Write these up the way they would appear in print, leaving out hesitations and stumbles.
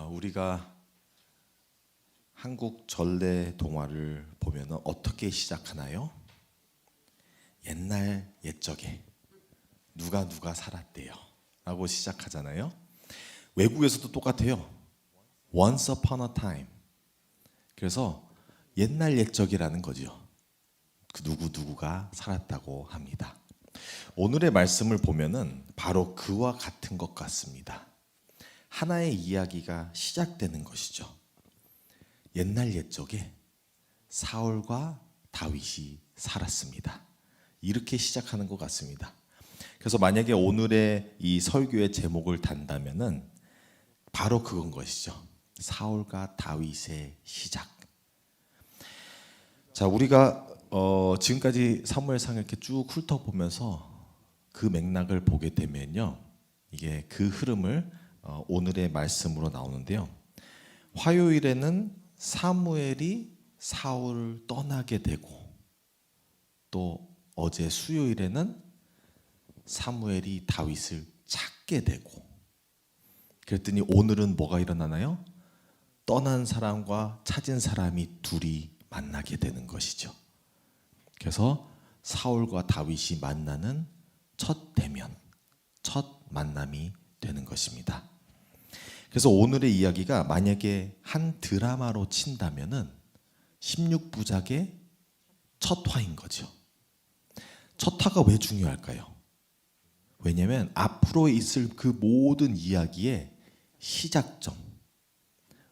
우리가 한국 전래 동화를 보면 어떻게 시작하나요? 옛날 옛적에 누가 살았대요 라고 시작하잖아요. 외국에서도 똑같아요. Once upon a time. 그래서 옛날 옛적이라는 거죠. 그 누구가 살았다고 합니다. 오늘의 말씀을 보면은 바로 그와 같은 것 같습니다. 하나의 이야기가 시작되는 것이죠. 옛날 옛적에 사울과 다윗이 살았습니다. 이렇게 시작하는 것 같습니다. 그래서 만약에 오늘의 이 설교의 제목을 단다면은 바로 그건 것이죠. 사울과 다윗의 시작. 자, 우리가 지금까지 사무엘상을 이렇게 쭉 훑어보면서 그 맥락을 보게 되면요, 이게 그 흐름을 오늘의 말씀으로 나오는데요. 화요일에는 사무엘이 사울을 떠나게 되고, 또 어제 수요일에는 사무엘이 다윗을 찾게 되고, 그랬더니 오늘은 뭐가 일어나나요? 떠난 사람과 찾은 사람이 둘이 만나게 되는 것이죠. 그래서 사울과 다윗이 만나는 첫 대면, 첫 만남이 되는 것입니다. 그래서 오늘의 이야기가 만약에 한 드라마로 친다면은 16부작의 첫 화인 거죠. 첫 화가 왜 중요할까요? 왜냐하면 앞으로 있을 그 모든 이야기의 시작점,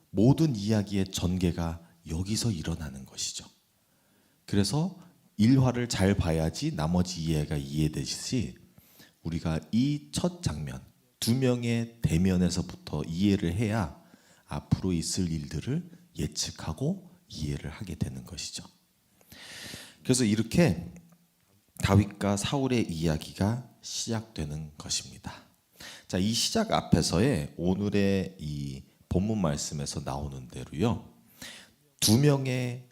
모든 이야기의 전개가 여기서 일어나는 것이죠. 그래서 1화를 잘 봐야지 나머지 이해가 이해되듯이 우리가 이 첫 장면, 두 명의 대면에서부터 이해를 해야 앞으로 있을 일들을 예측하고 이해를 하게 되는 것이죠. 그래서 이렇게 다윗과 사울의 이야기가 시작되는 것입니다. 자, 이 시작 앞에서의 오늘의 이 본문 말씀에서 나오는 대로요, 두 명의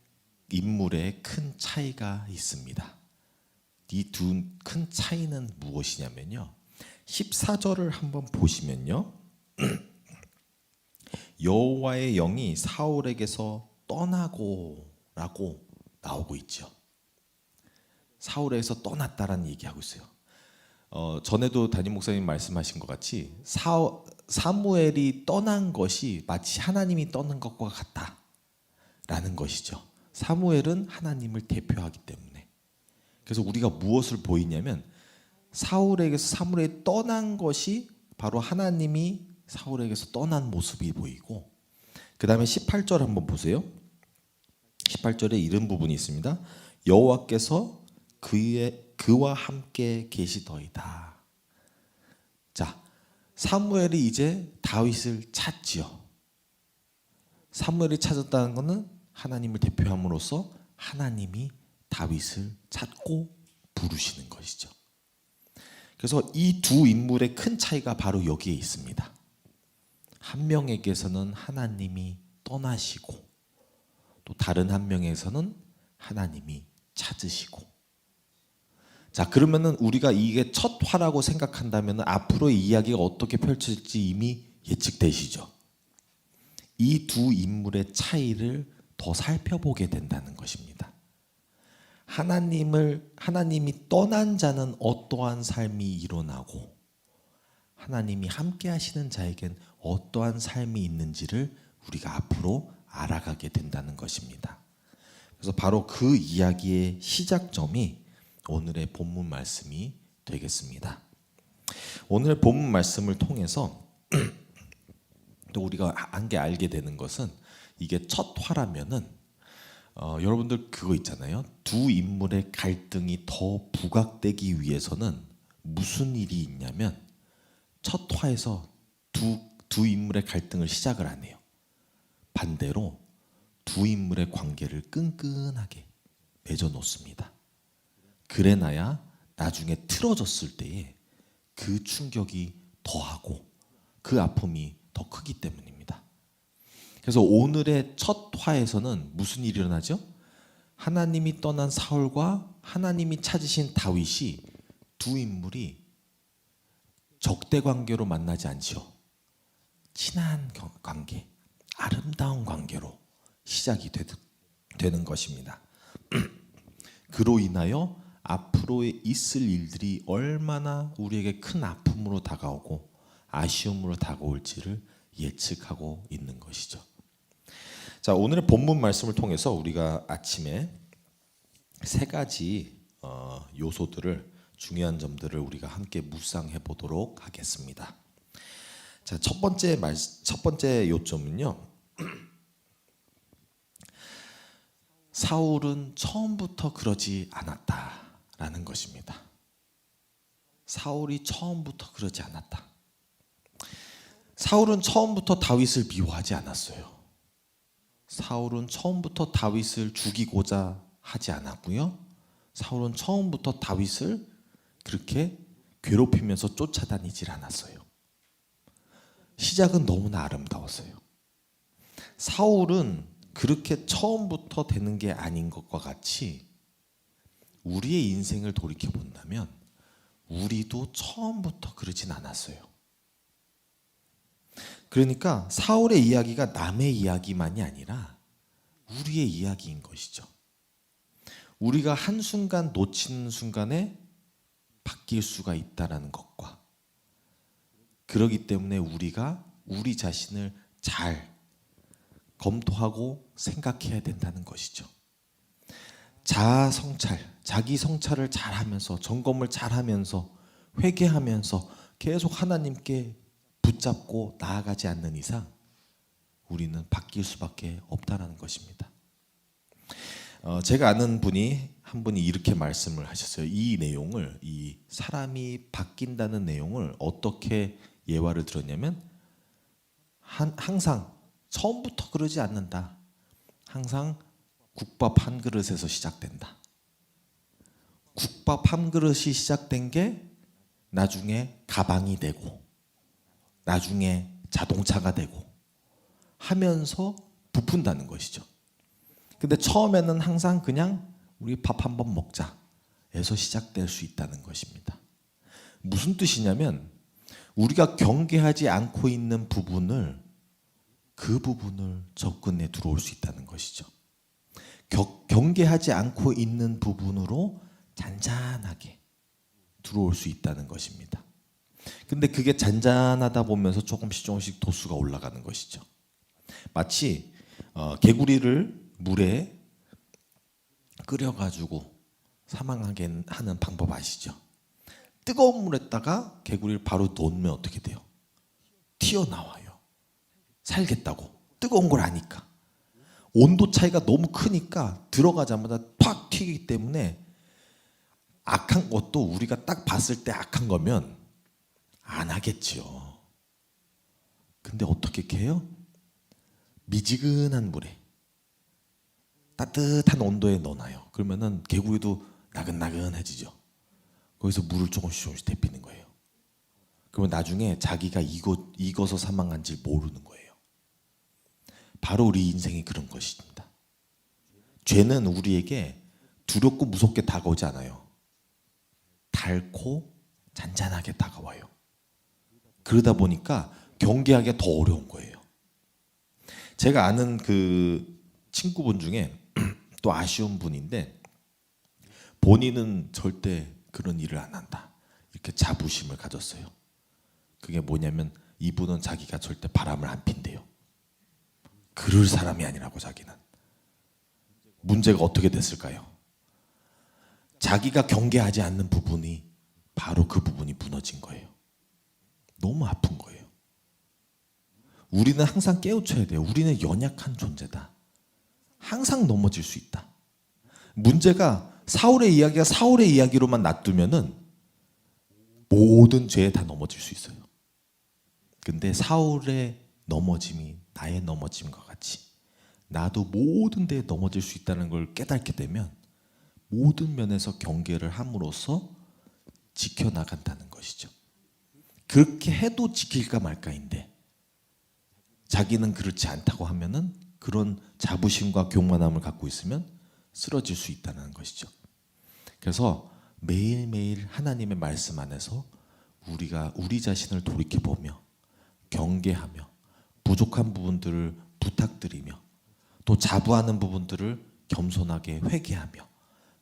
인물의 큰 차이가 있습니다. 이 두 큰 차이는 무엇이냐면요, 14절을 한번 보시면요, 여호와의 영이 사울에게서 떠나고 라고 나오고 있죠. 사울에게서 떠났다라는 얘기하고 있어요. 전에도 담임 목사님 말씀하신 것 같이 사무엘이 떠난 것이 마치 하나님이 떠난 것과 같다라는 것이죠. 사무엘은 하나님을 대표하기 때문에. 그래서 우리가 무엇을 보이냐면 사울에게서 사무엘이 떠난 것이 바로 하나님이 사울에게서 떠난 모습이 보이고, 그 다음에 18절 한번 보세요. 18절에 이런 부분이 있습니다. 여호와께서 그와 함께 계시더이다. 자, 사무엘이 이제 다윗을 찾지요. 사무엘이 찾았다는 것은 하나님을 대표함으로써 하나님이 다윗을 찾고 부르시는 것이죠. 그래서 이 두 인물의 큰 차이가 바로 여기에 있습니다. 한 명에게서는 하나님이 떠나시고, 또 다른 한 명에서는 하나님이 찾으시고. 자, 그러면은 우리가 이게 첫 화라고 생각한다면 앞으로의 이야기가 어떻게 펼쳐질지 이미 예측되시죠. 이 두 인물의 차이를 더 살펴보게 된다는 것입니다. 하나님이 떠난 자는 어떠한 삶이 일어나고, 하나님이 함께 하시는 자에겐 어떠한 삶이 있는지를 우리가 앞으로 알아가게 된다는 것입니다. 그래서 바로 그 이야기의 시작점이 오늘의 본문 말씀이 되겠습니다. 오늘 본문 말씀을 통해서 또 우리가 한 게 알게 되는 것은, 이게 첫 화라면은 여러분들 그거 있잖아요. 두 인물의 갈등이 더 부각되기 위해서는 무슨 일이 있냐면, 첫 화에서 두 인물의 갈등을 시작을 안 해요. 반대로 두 인물의 관계를 끈끈하게 맺어 놓습니다. 그래놔야 나중에 틀어졌을 때에 그 충격이 더하고 그 아픔이 더 크기 때문입니다. 그래서 오늘의 첫 화에서는 무슨 일이 일어나죠? 하나님이 떠난 사울과 하나님이 찾으신 다윗이 두 인물이 적대 관계로 만나지 않죠. 친한 관계, 아름다운 관계로 시작이 되는 것입니다. 그로 인하여 앞으로 있을 일들이 얼마나 우리에게 큰 아픔으로 다가오고 아쉬움으로 다가올지를 예측하고 있는 것이죠. 자, 오늘의 본문 말씀을 통해서 우리가 아침에 세 가지 요소들을, 중요한 점들을 우리가 함께 묵상해 보도록 하겠습니다. 자, 첫 번째 요점은요. 사울은 처음부터 그러지 않았다라는 것입니다. 사울이 처음부터 그러지 않았다. 사울은 처음부터 다윗을 미워하지 않았어요. 사울은 처음부터 다윗을 죽이고자 하지 않았고요. 사울은 처음부터 다윗을 그렇게 괴롭히면서 쫓아다니질 않았어요. 시작은 너무나 아름다웠어요. 사울은 그렇게 처음부터 되는 게 아닌 것과 같이 우리의 인생을 돌이켜 본다면 우리도 처음부터 그러진 않았어요. 그러니까 사울의 이야기가 남의 이야기만이 아니라 우리의 이야기인 것이죠. 우리가 한순간 놓치는 순간에 바뀔 수가 있다는 것과, 그러기 때문에 우리가 우리 자신을 잘 검토하고 생각해야 된다는 것이죠. 자아 성찰, 자기 성찰을 잘하면서, 점검을 잘하면서, 회개하면서 계속 하나님께 붙잡고 나아가지 않는 이상 우리는 바뀔 수밖에 없다는 것입니다. 제가 아는 한 분이 이렇게 말씀을 하셨어요. 이 내용을, 이 사람이 바뀐다는 내용을 어떻게 예화를 들었냐면, 항상 처음부터 그러지 않는다. 항상 국밥 한 그릇에서 시작된다. 국밥 한 그릇이 시작된 게 나중에 가방이 되고, 나중에 자동차가 되고 하면서 부푼다는 것이죠. 근데 처음에는 항상 그냥 우리 밥 한번 먹자에서 시작될 수 있다는 것입니다. 무슨 뜻이냐면, 우리가 경계하지 않고 있는 부분을, 그 부분을 접근해 들어올 수 있다는 것이죠. 경계하지 않고 있는 부분으로 잔잔하게 들어올 수 있다는 것입니다. 근데 그게 잔잔하다 보면서 조금씩 도수가 올라가는 것이죠. 마치 개구리를 물에 끓여가지고 사망하게 하는 방법 아시죠? 뜨거운 물에다가 개구리를 바로 넣으면 어떻게 돼요? 튀어나와요. 살겠다고. 뜨거운 걸 아니까. 온도 차이가 너무 크니까 들어가자마자 팍 튀기 때문에, 악한 것도 우리가 딱 봤을 때 악한 거면 안 하겠지요. 근데 어떻게 해요? 미지근한 물에 따뜻한 온도에 넣어놔요. 그러면은 개구리도 나근나근해지죠. 거기서 물을 조금씩 데피는 거예요. 그러면 나중에 자기가 익어서 사망한지 모르는 거예요. 바로 우리 인생이 그런 것입니다. 죄는 우리에게 두렵고 무섭게 다가오지 않아요. 달고 잔잔하게 다가와요. 그러다 보니까 경계하기가 더 어려운 거예요. 제가 아는 그 친구분 중에 또 아쉬운 분인데, 본인은 절대 그런 일을 안 한다, 이렇게 자부심을 가졌어요. 그게 뭐냐면, 이분은 자기가 절대 바람을 안 핀대요. 그럴 사람이 아니라고. 자기는. 문제가 어떻게 됐을까요? 자기가 경계하지 않는 부분이, 바로 그 부분이 무너진 거예요. 너무 아픈 거예요. 우리는 항상 깨우쳐야 돼요. 우리는 연약한 존재다. 항상 넘어질 수 있다. 문제가 사울의 이야기가 사울의 이야기로만 놔두면은 모든 죄에 다 넘어질 수 있어요. 근데 사울의 넘어짐이 나의 넘어짐과 같이 나도 모든 데에 넘어질 수 있다는 걸 깨닫게 되면 모든 면에서 경계를 함으로써 지켜나간다는 것이죠. 그렇게 해도 지킬까 말까인데, 자기는 그렇지 않다고 하면은, 그런 자부심과 교만함을 갖고 있으면 쓰러질 수 있다는 것이죠. 그래서 매일매일 하나님의 말씀 안에서 우리가 우리 자신을 돌이켜보며 경계하며 부족한 부분들을 부탁드리며 또 자부하는 부분들을 겸손하게 회개하며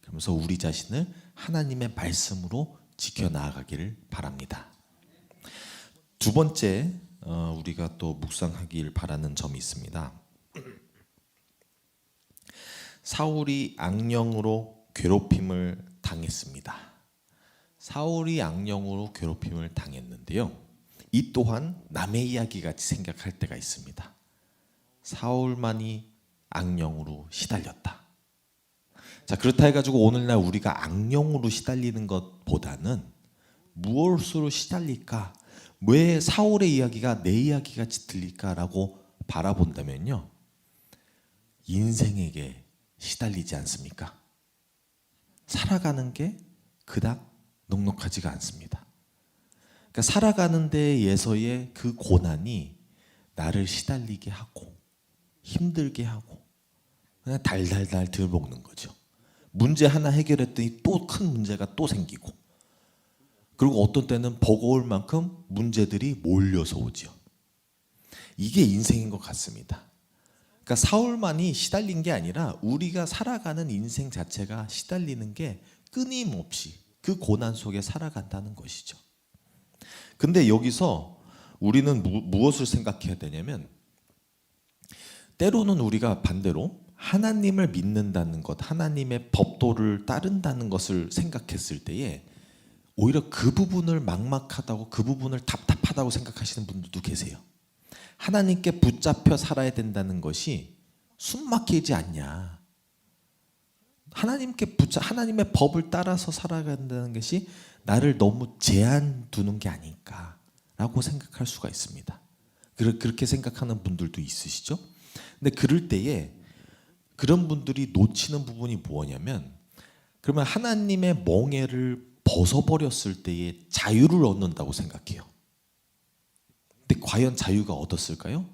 그러면서 우리 자신을 하나님의 말씀으로 지켜나가기를 바랍니다. 두 번째 우리가 또 묵상하길 바라는 점이 있습니다. 사울이 악령으로 괴롭힘을 당했습니다. 사울이 악령으로 괴롭힘을 당했는데요. 이 또한 남의 이야기 같이 생각할 때가 있습니다. 사울만이 악령으로 시달렸다. 자, 그렇다 해가지고 오늘날 우리가 악령으로 시달리는 것보다는 무엇으로 시달릴까? 왜 사울의 이야기가 내 이야기 같이 들릴까라고 바라본다면요, 인생에게 시달리지 않습니까? 살아가는 게 그닥 넉넉하지가 않습니다. 그러니까 살아가는 데에서의 그 고난이 나를 시달리게 하고 힘들게 하고 그냥 달달달 들먹는 거죠. 문제 하나 해결했더니 또 큰 문제가 또 생기고, 그리고 어떤 때는 버거울 만큼 문제들이 몰려서 오죠. 이게 인생인 것 같습니다. 그러니까 사울만이 시달린 게 아니라 우리가 살아가는 인생 자체가 시달리는 게 끊임없이 그 고난 속에 살아간다는 것이죠. 근데 여기서 우리는 무엇을 생각해야 되냐면, 때로는 우리가 반대로 하나님을 믿는다는 것, 하나님의 법도를 따른다는 것을 생각했을 때에 오히려 그 부분을 막막하다고, 그 부분을 답답하다고 생각하시는 분들도 계세요. 하나님께 붙잡혀 살아야 된다는 것이 숨막히지 않냐, 하나님의 법을 따라서 살아간다는 것이 나를 너무 제한 두는 게 아닐까라고 생각할 수가 있습니다. 그렇게 생각하는 분들도 있으시죠? 근데 그럴 때에 그런 분들이 놓치는 부분이 뭐냐면, 그러면 하나님의 멍에를 벗어버렸을 때에 자유를 얻는다고 생각해요. 근데 과연 자유가 얻었을까요?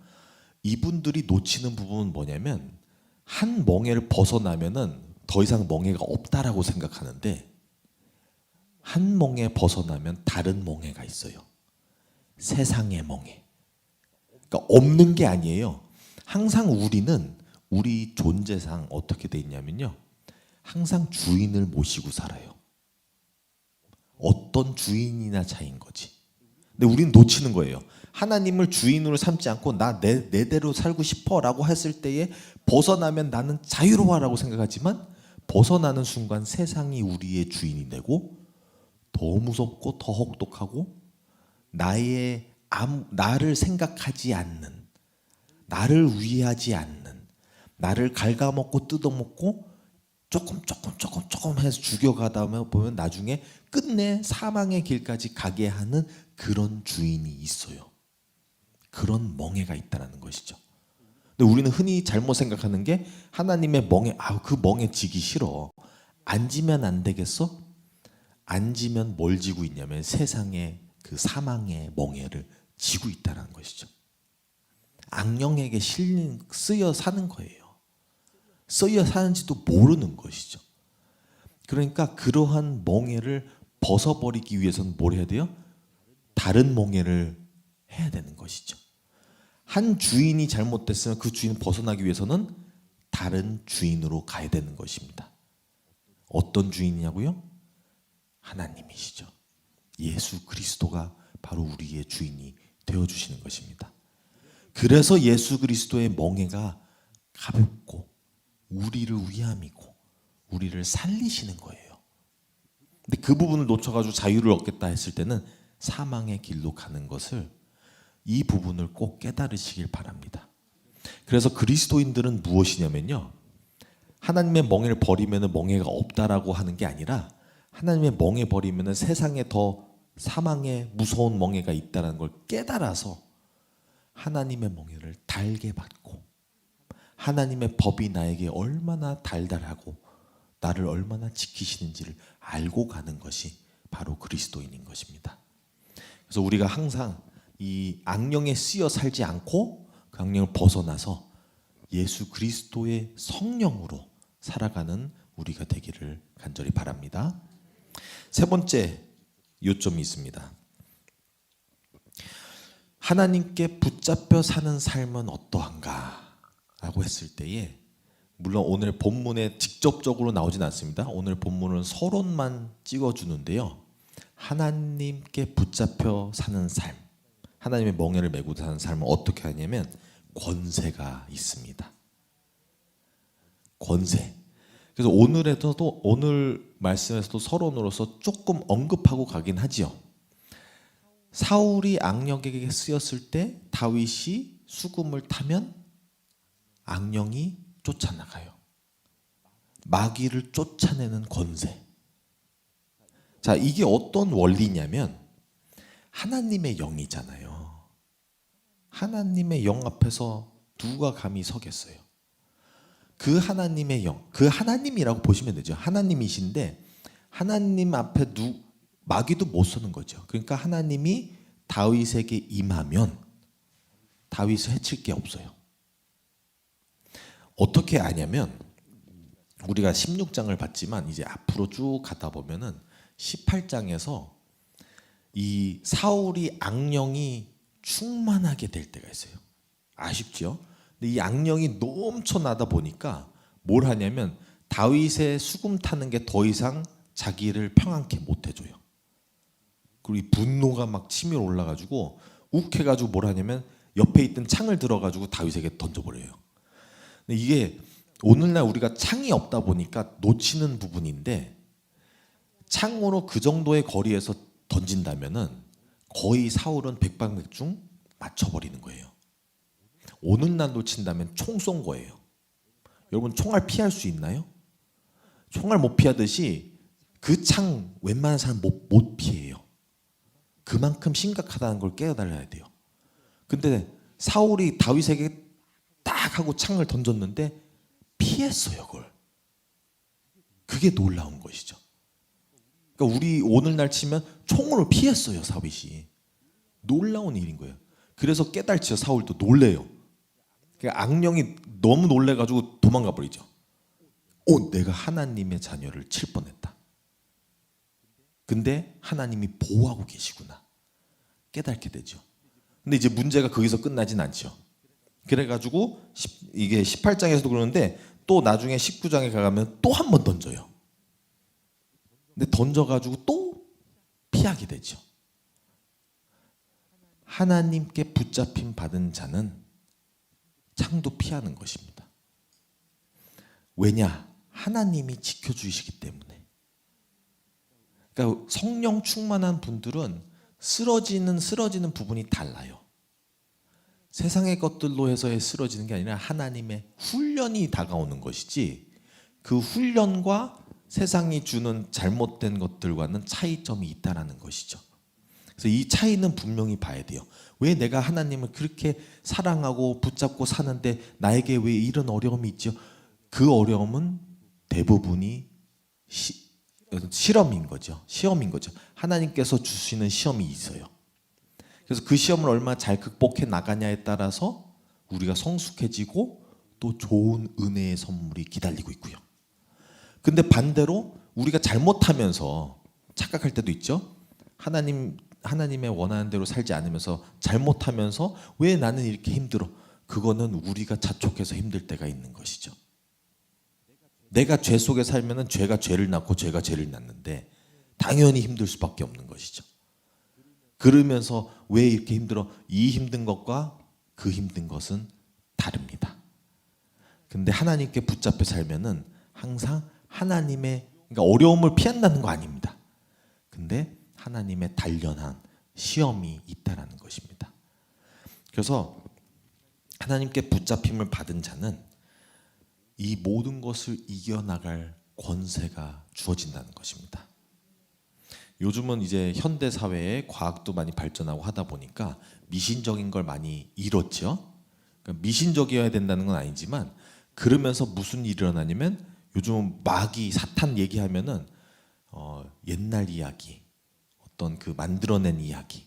이분들이 놓치는 부분은 뭐냐면, 한 멍에를 벗어나면은 더 이상 멍에가 없다라고 생각하는데, 한 멍에 벗어나면 다른 멍에가 있어요. 세상의 멍에. 그러니까 없는 게 아니에요. 항상 우리는 우리 존재상 어떻게 돼 있냐면요, 항상 주인을 모시고 살아요. 어떤 주인이나 차이인 거지. 근데 우리는 놓치는 거예요. 하나님을 주인으로 삼지 않고 나 내대로 살고 싶어라고 했을 때에 벗어나면 나는 자유로워라고 생각하지만, 벗어나는 순간 세상이 우리의 주인이 되고 더 무섭고 더 혹독하고 나를 생각하지 않는, 나를 위하지 않는, 나를 갉아먹고 뜯어먹고 조금 해서 죽여가다 보면 나중에 끝내 사망의 길까지 가게 하는 그런 주인이 있어요. 그런 멍에가 있다는 것이죠. 근데 우리는 흔히 잘못 생각하는 게, 하나님의 멍에, 그 멍에 지기 싫어, 앉으면 안 되겠어? 앉으면 뭘 지고 있냐면 세상의 그 사망의 멍에를 지고 있다는 것이죠. 악령에게 쓰여 사는 거예요. 쓰여 사는지도 모르는 것이죠. 그러니까 그러한 멍에를 벗어버리기 위해서는 뭘 해야 돼요? 다른 멍에를 해야 되는 것이죠. 한 주인이 잘못됐으면 그 주인을 벗어나기 위해서는 다른 주인으로 가야 되는 것입니다. 어떤 주인이냐고요? 하나님이시죠. 예수 그리스도가 바로 우리의 주인이 되어주시는 것입니다. 그래서 예수 그리스도의 멍에가 가볍고 우리를 위함이고 우리를 살리시는 거예요. 근데 그 부분을 놓쳐가지고 자유를 얻겠다 했을 때는 사망의 길로 가는 것을, 이 부분을 꼭 깨달으시길 바랍니다. 그래서 그리스도인들은 무엇이냐면요, 하나님의 멍에를 버리면 멍에가 없다라고 하는 게 아니라, 하나님의 멍에 버리면 세상에 더 사망의 무서운 멍에가 있다는 걸 깨달아서 하나님의 멍에를 달게 받고, 하나님의 법이 나에게 얼마나 달달하고 나를 얼마나 지키시는지를 알고 가는 것이 바로 그리스도인인 것입니다. 그래서 우리가 항상 이 악령에 쓰여 살지 않고 그 악령을 벗어나서 예수 그리스도의 성령으로 살아가는 우리가 되기를 간절히 바랍니다. 세 번째 요점이 있습니다. 하나님께 붙잡혀 사는 삶은 어떠한가? 라고 했을 때에, 물론 오늘 본문에 직접적으로 나오진 않습니다. 오늘 본문은 서론만 찍어주는데요. 하나님께 붙잡혀 사는 삶, 하나님의 멍에를 메고 사는 삶은 어떻게 하냐면 권세가 있습니다. 권세. 그래서 오늘에서도, 오늘 말씀에서도 서론으로서 조금 언급하고 가긴 하지요. 사울이 악령에게 쓰였을 때 다윗이 수금을 타면 악령이 쫓아나가요. 마귀를 쫓아내는 권세. 자, 이게 어떤 원리냐면 하나님의 영이잖아요. 하나님의 영 앞에서 누가 감히 서겠어요? 그 하나님의 영, 그 하나님이라고 보시면 되죠. 하나님이신데 하나님 앞에 마귀도 못 서는 거죠. 그러니까 하나님이 다윗에게 임하면 다윗을 해칠 게 없어요. 어떻게 아냐면 우리가 16장을 봤지만 이제 앞으로 쭉 가다 보면은 18장에서 이 사울이 악령이 충만하게 될 때가 있어요. 아쉽죠? 근데 이 악령이 넘쳐나다 보니까 뭘 하냐면 다윗의 수금 타는 게 더 이상 자기를 평안케 못 해줘요. 그리고 이 분노가 막 치밀어 올라가지고 욱해가지고 뭘 하냐면 옆에 있던 창을 들어가지고 다윗에게 던져버려요. 근데 이게 오늘날 우리가 창이 없다 보니까 놓치는 부분인데, 창으로 그 정도의 거리에서 던진다면은 거의 사울은 백방백중 맞춰버리는 거예요. 오늘날 놓친다면 총 쏜 거예요. 여러분, 총알 피할 수 있나요? 총알 못 피하듯이 그 창 웬만한 사람 못 피해요. 그만큼 심각하다는 걸 깨달아야 돼요. 근데 사울이 다윗에게 딱 하고 창을 던졌는데 피했어요, 그걸. 그게 놀라운 것이죠. 그러니까 우리 오늘날 치면 총으로 피했어요, 다윗이. 놀라운 일인 거예요. 그래서 깨달죠. 사울도 놀래요. 그러니까 악령이 너무 놀래가지고 도망가 버리죠. 내가 하나님의 자녀를 칠 뻔했다. 근데 하나님이 보호하고 계시구나 깨닫게 되죠. 근데 이제 문제가 거기서 끝나진 않죠. 그래가지고 이게 18장에서도 그러는데 또 나중에 19장에 가면 또 한 번 던져요. 근데 던져가지고 또 피하게 되죠. 하나님께 붙잡힘 받은 자는 창도 피하는 것입니다. 왜냐? 하나님이 지켜주시기 때문에. 그러니까 성령 충만한 분들은 쓰러지는 부분이 달라요. 세상의 것들로 해서의 쓰러지는 게 아니라 하나님의 훈련이 다가오는 것이지, 그 훈련과 세상이 주는 잘못된 것들과는 차이점이 있다라는 것이죠. 그래서 이 차이는 분명히 봐야 돼요. 왜 내가 하나님을 그렇게 사랑하고 붙잡고 사는데 나에게 왜 이런 어려움이 있죠? 그 어려움은 대부분이 실험인 거죠. 시험인 거죠. 하나님께서 주시는 시험이 있어요. 그래서 그 시험을 얼마나 잘 극복해 나가냐에 따라서 우리가 성숙해지고 또 좋은 은혜의 선물이 기다리고 있고요. 근데 반대로 우리가 잘못하면서 착각할 때도 있죠. 하나님의 원하는 대로 살지 않으면서 잘못하면서 왜 나는 이렇게 힘들어? 그거는 우리가 자촉해서 힘들 때가 있는 것이죠. 내가 죄 속에 살면은 죄가 죄를 낳고 죄가 죄를 낳는데 당연히 힘들 수밖에 없는 것이죠. 그러면서 왜 이렇게 힘들어? 이 힘든 것과 그 힘든 것은 다릅니다. 근데 하나님께 붙잡혀 살면은 항상 하나님의, 그러니까 어려움을 피한다는 거 아닙니다. 근데 하나님의 단련한 시험이 있다라는 것입니다. 그래서 하나님께 붙잡힘을 받은 자는 이 모든 것을 이겨나갈 권세가 주어진다는 것입니다. 요즘은 이제 현대 사회에 과학도 많이 발전하고 하다 보니까 미신적인 걸 많이 잃었죠. 그러니까 미신적이어야 된다는 건 아니지만, 그러면서 무슨 일이 일어나냐면 요즘 마귀 사탄 얘기하면은 옛날 이야기, 어떤 그 만들어낸 이야기,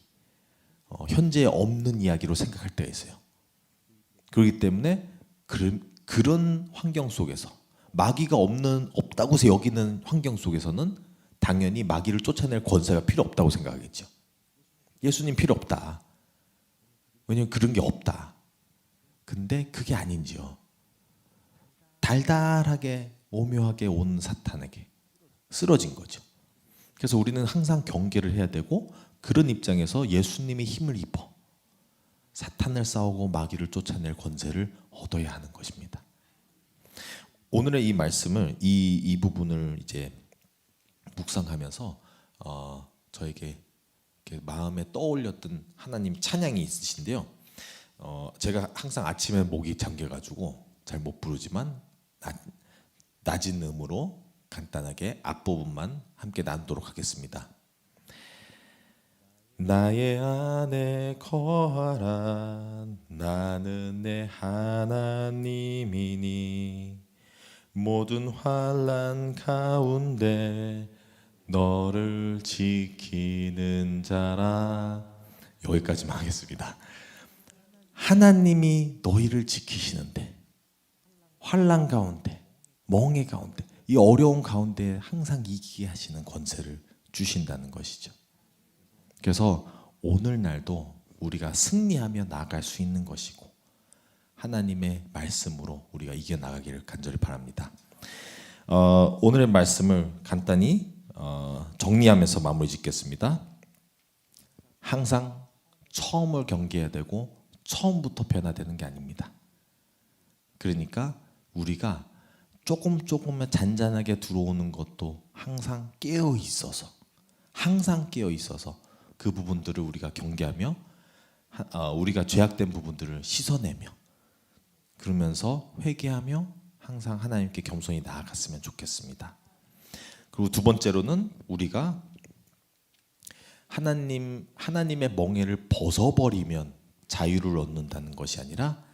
현재에 없는 이야기로 생각할 때가 있어요. 그렇기 때문에 그런 환경 속에서, 마귀가 없다고 여기는 환경 속에서는 당연히 마귀를 쫓아낼 권세가 필요 없다고 생각하겠죠. 예수님 필요 없다. 왜냐하면 그런 게 없다. 근데 그게 아닌지요. 달달하게 오묘하게 온 사탄에게 쓰러진 거죠. 그래서 우리는 항상 경계를 해야 되고 그런 입장에서 예수님의 힘을 입어 사탄을 싸우고 마귀를 쫓아낼 권세를 얻어야 하는 것입니다. 오늘의 이 말씀을 이 부분을 이제 묵상하면서 저에게 이렇게 마음에 떠올렸던 하나님 찬양이 있으신데요. 제가 항상 아침에 목이 잠겨가지고 잘 못 부르지만 낮은 음으로 간단하게 앞부분만 함께 나누도록 하겠습니다. 나의 안에 거하라 나는 내 하나님이니 모든 환난 가운데 너를 지키는 자라. 여기까지만 하겠습니다. 하나님이 너희를 지키시는데 환난 가운데 멍해 가운데 이 어려운 가운데 항상 이기게 하시는 권세를 주신다는 것이죠. 그래서 오늘날도 우리가 승리하며 나아갈 수 있는 것이고 하나님의 말씀으로 우리가 이겨나가기를 간절히 바랍니다. 오늘의 말씀을 간단히 정리하면서 마무리 짓겠습니다. 항상 처음을 경계해야 되고 처음부터 변화되는 게 아닙니다. 그러니까 우리가 조금만 잔잔하게 들어오는 것도 항상 깨어 있어서 그 부분들을 우리가 경계하며 우리가 죄악된 부분들을 씻어내며 그러면서 회개하며 항상 하나님께 겸손히 나아갔으면 좋겠습니다. 그리고 두 번째로는 우리가 하나님의 멍에를 벗어버리면 자유를 얻는다는 것이 아니라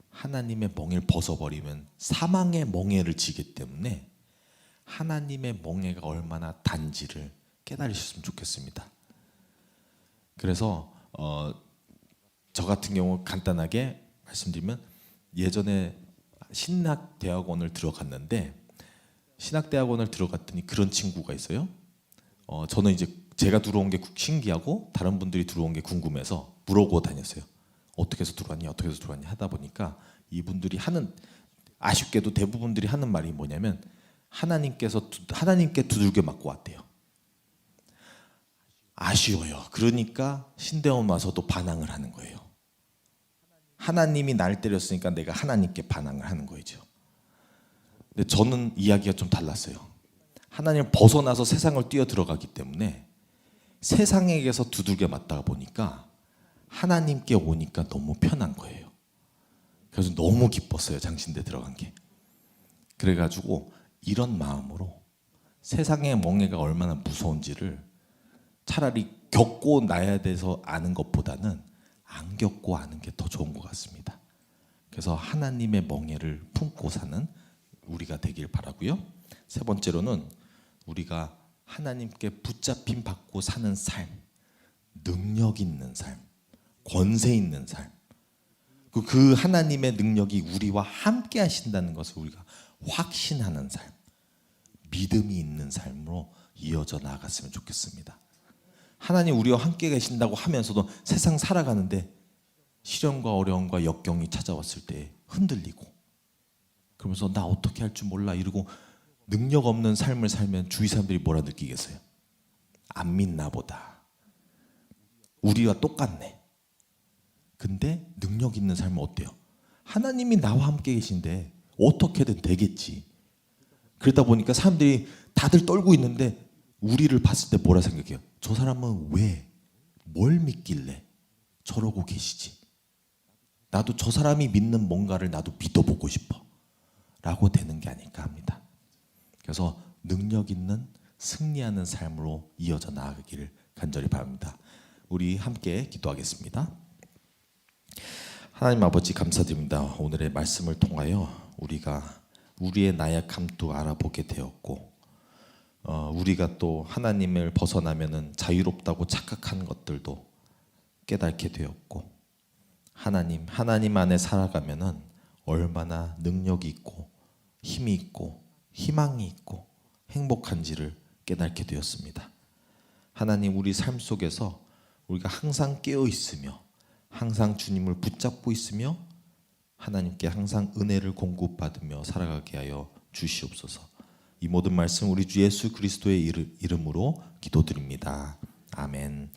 하나님의 멍에를 벗어버리면 사망의 멍에를 지기 때문에 하나님의 멍에가 얼마나 단지를 깨달으셨으면 좋겠습니다. 그래서 저 같은 경우 간단하게 말씀드리면 예전에 신학대학원을 들어갔는데 신학대학원을 들어갔더니 그런 친구가 있어요. 저는 이제 제가 들어온 게 신기하고 다른 분들이 들어온 게 궁금해서 물어보고 다녔어요. 어떻게 해서 들어왔니 하다 보니까 이분들이 하는 아쉽게도 대부분들이 하는 말이 뭐냐면 하나님께 두들겨 맞고 왔대요. 아쉬워요. 그러니까 신대원 와서도 반항을 하는 거예요. 하나님이 날 때렸으니까 내가 하나님께 반항을 하는 거죠. 근데 저는 이야기가 좀 달랐어요. 하나님을 벗어나서 세상을 뛰어 들어가기 때문에 세상에게서 두들겨 맞다가 보니까 하나님께 오니까 너무 편한 거예요. 그래서 너무 기뻤어요. 장신대 들어간 게. 그래가지고 이런 마음으로 세상의 멍해가 얼마나 무서운지를 차라리 겪고 나야 돼서 아는 것보다는 안 겪고 아는 게 더 좋은 것 같습니다. 그래서 하나님의 멍해를 품고 사는 우리가 되길 바라고요. 세 번째로는 우리가 하나님께 붙잡힘 받고 사는 삶, 능력 있는 삶, 권세 있는 삶, 그 하나님의 능력이 우리와 함께 하신다는 것을 우리가 확신하는 삶, 믿음이 있는 삶으로 이어져 나아갔으면 좋겠습니다. 하나님 우리와 함께 계신다고 하면서도 세상 살아가는데 시련과 어려움과 역경이 찾아왔을 때 흔들리고 그러면서 나 어떻게 할 줄 몰라 이러고 능력 없는 삶을 살면 주위 사람들이 뭐라 느끼겠어요? 안 믿나 보다. 우리와 똑같네. 근데 능력 있는 삶은 어때요? 하나님이 나와 함께 계신데 어떻게든 되겠지. 그러다 보니까 사람들이 다들 떨고 있는데 우리를 봤을 때 뭐라 생각해요? 저 사람은 왜? 뭘 믿길래 저러고 계시지? 나도 저 사람이 믿는 뭔가를 나도 믿어보고 싶어 라고 되는 게 아닐까 합니다. 그래서 능력 있는 승리하는 삶으로 이어져 나아가기를 간절히 바랍니다. 우리 함께 기도하겠습니다. 하나님 아버지 감사드립니다. 오늘의 말씀을 통하여 우리가 우리의 나약함도 알아보게 되었고 우리가 또 하나님을 벗어나면은 자유롭다고 착각한 것들도 깨닫게 되었고 하나님 안에 살아가면은 얼마나 능력이 있고 힘이 있고 희망이 있고 행복한지를 깨닫게 되었습니다. 하나님 우리 삶 속에서 우리가 항상 깨어 있으며 항상 주님을 붙잡고 있으며 하나님께 항상 은혜를 공급받으며 살아가게 하여 주시옵소서. 이 모든 말씀 우리 주 예수 그리스도의 이름으로 기도드립니다. 아멘.